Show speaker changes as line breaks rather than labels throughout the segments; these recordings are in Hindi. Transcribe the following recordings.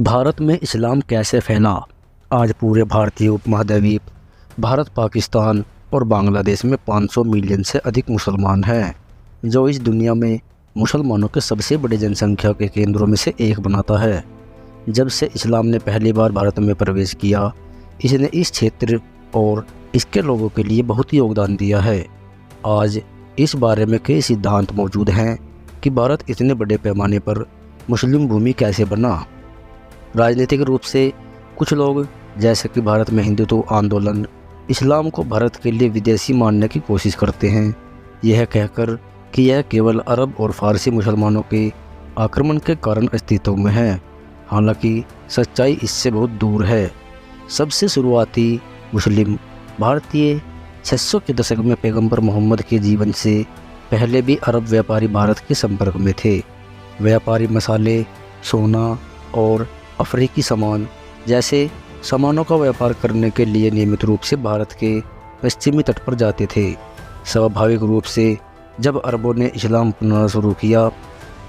भारत में इस्लाम कैसे फैला? आज पूरे भारतीय उपमहाद्वीप, भारत, पाकिस्तान और बांग्लादेश में 500 मिलियन से अधिक मुसलमान हैं, जो इस दुनिया में मुसलमानों के सबसे बड़े जनसंख्या के केंद्रों में से एक बनाता है। जब से इस्लाम ने पहली बार भारत में प्रवेश किया, इसने इस क्षेत्र और इसके लोगों के लिए बहुत योगदान दिया है। आज इस बारे में कई सिद्धांत मौजूद हैं कि भारत इतने बड़े पैमाने पर मुस्लिम भूमि कैसे बना। राजनीतिक रूप से कुछ लोग, जैसे कि भारत में हिंदुत्व आंदोलन, इस्लाम को भारत के लिए विदेशी मानने की कोशिश करते हैं, यह कहकर कि यह केवल अरब और फारसी मुसलमानों के आक्रमण के कारण अस्तित्व में है। हालांकि सच्चाई इससे बहुत दूर है। सबसे शुरुआती मुस्लिम भारतीय 600 के दशक में पैगंबर मोहम्मद के जीवन से पहले भी अरब व्यापारी भारत के संपर्क में थे। व्यापारी मसाले, सोना और अफ्रीकी सामान जैसे सामानों का व्यापार करने के लिए नियमित रूप से भारत के पश्चिमी तट पर जाते थे। स्वाभाविक रूप से जब अरबों ने इस्लाम अपनाना शुरू किया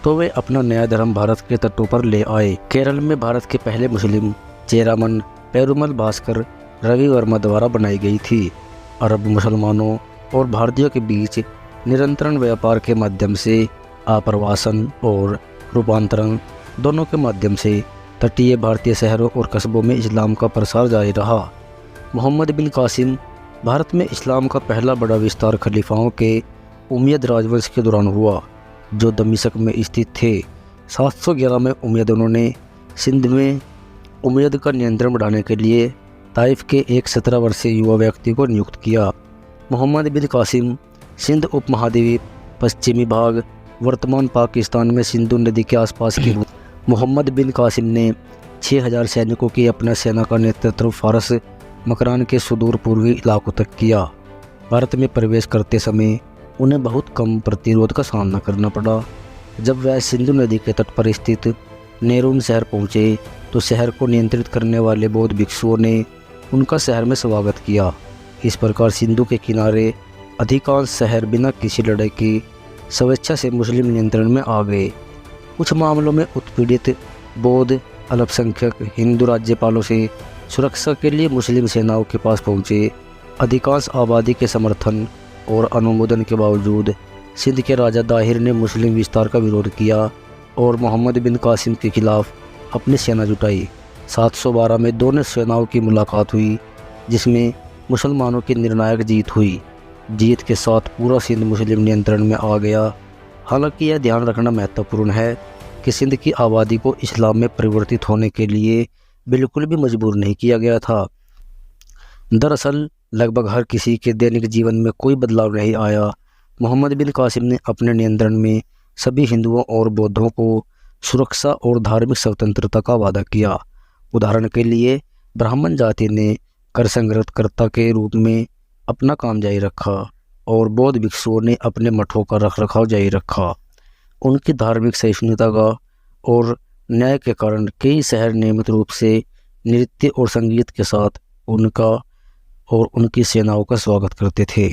तो वे अपना नया धर्म भारत के तटों पर ले आए। केरल में भारत के पहले मुस्लिम चेरामन पेरुमल भास्कर रवि वर्मा द्वारा बनाई गई थी। अरब मुसलमानों और भारतीयों के बीच निरंतर व्यापार के माध्यम से आप्रवासन और रूपांतरण दोनों के माध्यम से तटीय भारतीय शहरों और कस्बों में इस्लाम का प्रसार जारी रहा। मोहम्मद बिन कासिम भारत में इस्लाम का पहला बड़ा विस्तार खलीफाओं के उमय्यद राजवंश के दौरान हुआ, जो दमिश्क में स्थित थे। 711 में उमय्यदों ने सिंध में उमय्यद का नियंत्रण बढ़ाने के लिए ताइफ के एक 17 वर्षीय युवा व्यक्ति को नियुक्त किया। मोहम्मद बिन कासिम सिंध उपमहाद्वीप, पश्चिमी भाग, वर्तमान पाकिस्तान में सिंधु नदी के आसपास के मोहम्मद बिन कासिम ने 6000 सैनिकों की अपना सेना का नेतृत्व फारस मकरान के सुदूर पूर्वी इलाकों तक किया। भारत में प्रवेश करते समय उन्हें बहुत कम प्रतिरोध का सामना करना पड़ा। जब वह सिंधु नदी के तट पर स्थित नेरून शहर पहुँचे तो शहर को नियंत्रित करने वाले बौद्ध भिक्षुओं ने उनका शहर में स्वागत किया। इस प्रकार सिंधु के किनारे अधिकांश शहर बिना किसी लड़ाई की स्वेच्छा से मुस्लिम नियंत्रण में आ गए। कुछ मामलों में उत्पीड़ित बौद्ध अल्पसंख्यक हिंदू राज्यपालों से सुरक्षा के लिए मुस्लिम सेनाओं के पास पहुंचे। अधिकांश आबादी के समर्थन और अनुमोदन के बावजूद सिंध के राजा दाहिर ने मुस्लिम विस्तार का विरोध किया और मोहम्मद बिन कासिम के खिलाफ अपनी सेना जुटाई। 712 में दोनों सेनाओं की मुलाकात हुई, जिसमें मुसलमानों की निर्णायक जीत हुई। जीत के साथ पूरा सिंध मुस्लिम नियंत्रण में आ गया। हालांकि यह ध्यान रखना महत्वपूर्ण है कि सिंध की आबादी को इस्लाम में परिवर्तित होने के लिए बिल्कुल भी मजबूर नहीं किया गया था। दरअसल लगभग हर किसी के दैनिक जीवन में कोई बदलाव नहीं आया। मोहम्मद बिन कासिम ने अपने नियंत्रण में सभी हिंदुओं और बौद्धों को सुरक्षा और धार्मिक स्वतंत्रता का वादा किया। उदाहरण के लिए ब्राह्मण जाति ने कर संग्रहकर्ता के रूप में अपना काम जारी रखा और बौद्ध भिक्षुओं ने अपने मठों का रखरखाव जारी रखा। उनकी धार्मिक सहिष्णुता और न्याय के कारण कई शहर नियमित रूप से नृत्य और संगीत के साथ उनका और उनकी सेनाओं का स्वागत करते थे।